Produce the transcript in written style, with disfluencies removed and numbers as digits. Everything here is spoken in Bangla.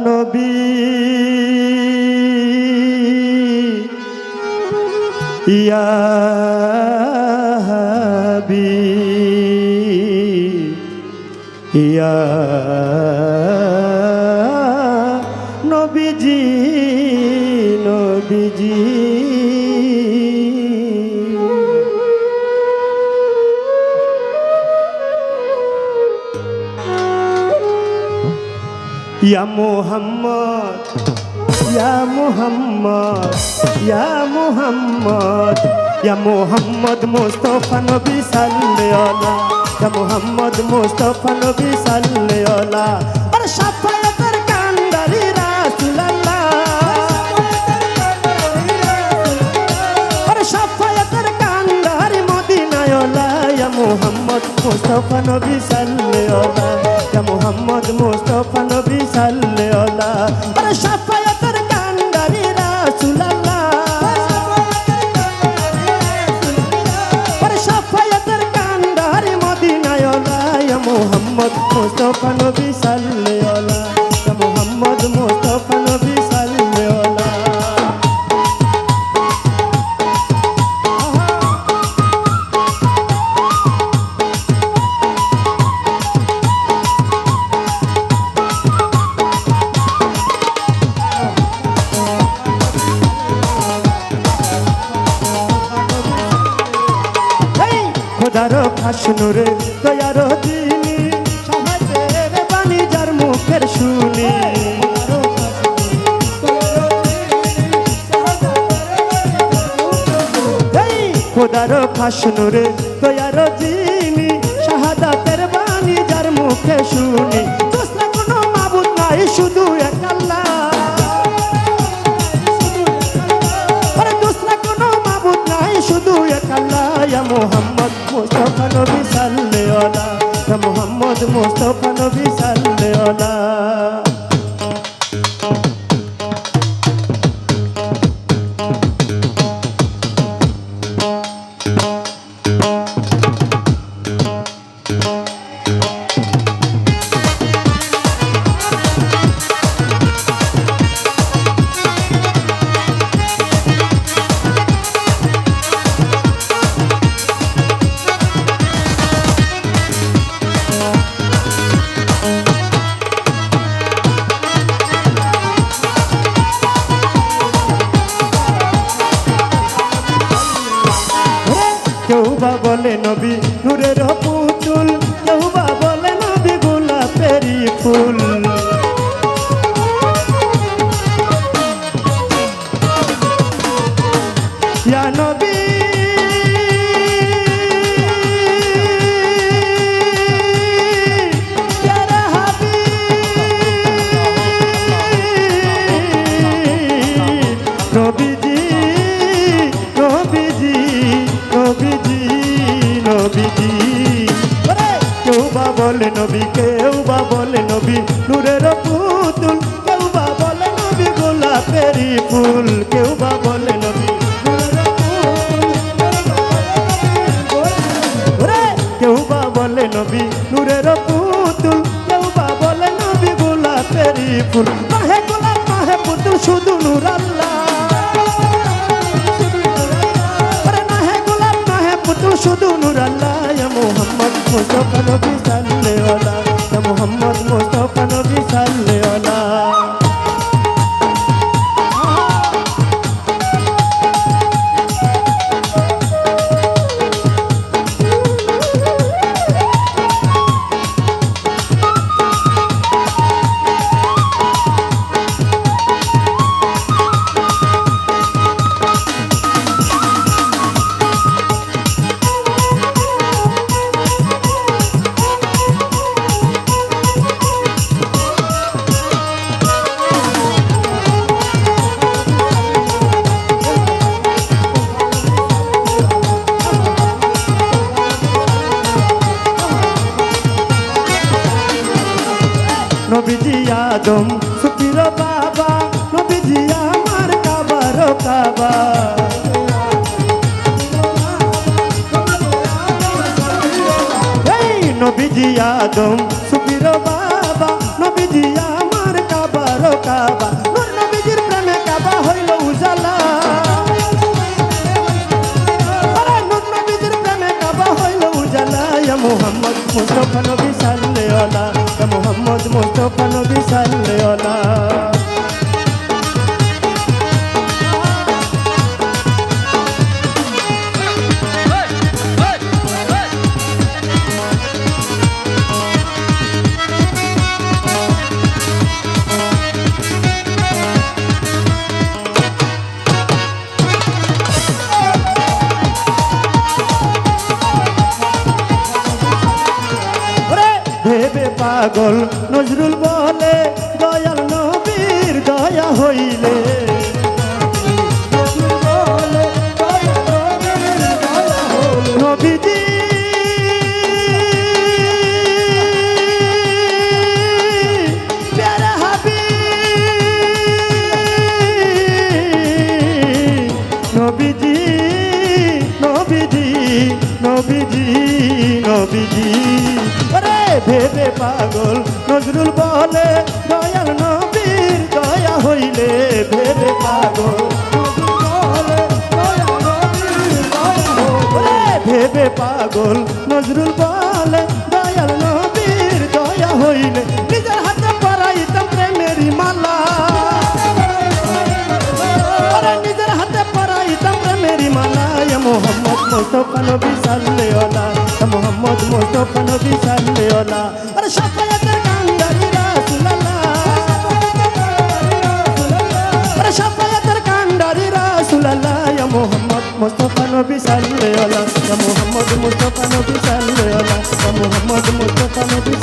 নবী ইয়া হাবিব ইয়া নবীজি নবীজি Ya Muhammad, Ya Muhammad, Ya Muhammad, Ya Muhammad Mustafa Nabi sallallahu, Ya Muhammad Mustafa Nabi sallallahu, Ar shafayatar kandari Rasulullah, Ar shafayatar kandari Madinah Ya Muhammad Mustafa Nabi sallallahu. Ya Muhammad Mustafa Nabi sallallahu Ar shafayatar kandari Rasulullah Ar shafayatar kandari Madinah Ya Muhammad Mustafa Nabi sallallahu Ya Muhammad Mustafa Nabi sallallahu খোদারো খাসনুরে দয়ারো দিনি সাহায্যের বাণী যার মুখের শুনি খোদারো খাসনুরে দয়ারো দিনি শাহাদাতের বাণী যার মুখে শুনি দোসরা কোনো মাবুদ নাই শুধু এক আল্লাহ আরে দোসরা কোনো মাবুদ নাই শুধু এক আল্লাহ ইয়া মুহাম্মদ মুস্তাফা নবী সাল্লাল্লাহু ইয়া মুহাম্মদ মুস্তাফা নবী সাল্লাল্লাহু কেউ বা বলে নবী নূরের পুতুল কেউ বা বলে নবী গোলাপেরই ফুল ইয়া নবী ইয়া হাবিব নবীজি নবীজি নবীজি নবীজি কেউ বা বলে নবী কেউ বা বলে নবী নূরের পুতুল কেউ বা বলে নবী গোলাপেরই ফুল কেউ বা বলে নবী কেউ বা বলে নবী নূরের পুতুল কেউ বা বলে নবী গোলাপেরই ফুল মাহে গোলাপ মাহে পুতুল শুধু নূর আল্লাহ শুধু নূর আল্লাহ ইয়া মুহাম্মদ মুস্তাফা নবী সাল্লাল্লাহু ইয়া মুহাম্মদ মুস্তাফা নবী সাল্লাল্লাহু নবীজি আদম সুফির বাবা নবীজি আমার কাবার কাবা নবীজি আদম বাবা নবীজি আমার কাবারও কাবা নূর নবীজির প্রেমে কাবা হইল উজালা আরে নূর নবীজির প্রেমে কাবা হইল উজালা ইয়া মুহাম্মদ মুস্তাফা নবী সাল্লাল্লাহু আলাইহি ইয়া মুহাম্মদ মুস্তাফা নবী সাল্লাল্লাহু আলাইহি ভেবে পাগল নজরুল বলে দয়াল নবীর দয়া হইলে নবীজি প্যারা হাবিব নবীজি নবীজি নবীজি নবীজি ভেবে পাগল নজরুল বলে দয়াল নবীর দয়া হইলে ভেবে পাগল ভেবে পাগল নজরুল বলে দয়াল নবীর দয়া হইলে নিজের হাতে পরাইতাম প্রেমেরই মালা নিজের হাতে পরাইতাম প্রেমেরই মালা মোহাম্মদ মুস্তাফা নবী সাল্লাল্লাহু আলাইহি মোহাম্মদ মুস্তাফা নবী সাল্লাল্লাহু আলাইহি আরে শাফায়াতের কান্ডারি রাসূলুল্লাহ আরে শাফায়াতের কান্ডারি রাসূলুল্লাহ ইয়া মুহাম্মদ মুস্তাফা নবী সাল্লাল্লাহু আলাইহি ইয়া মুহাম্মদ মুস্তাফা নবী সাল্লাল্লাহু আলাইহি ইয়া মুহাম্মদ মুস্তাফা নবী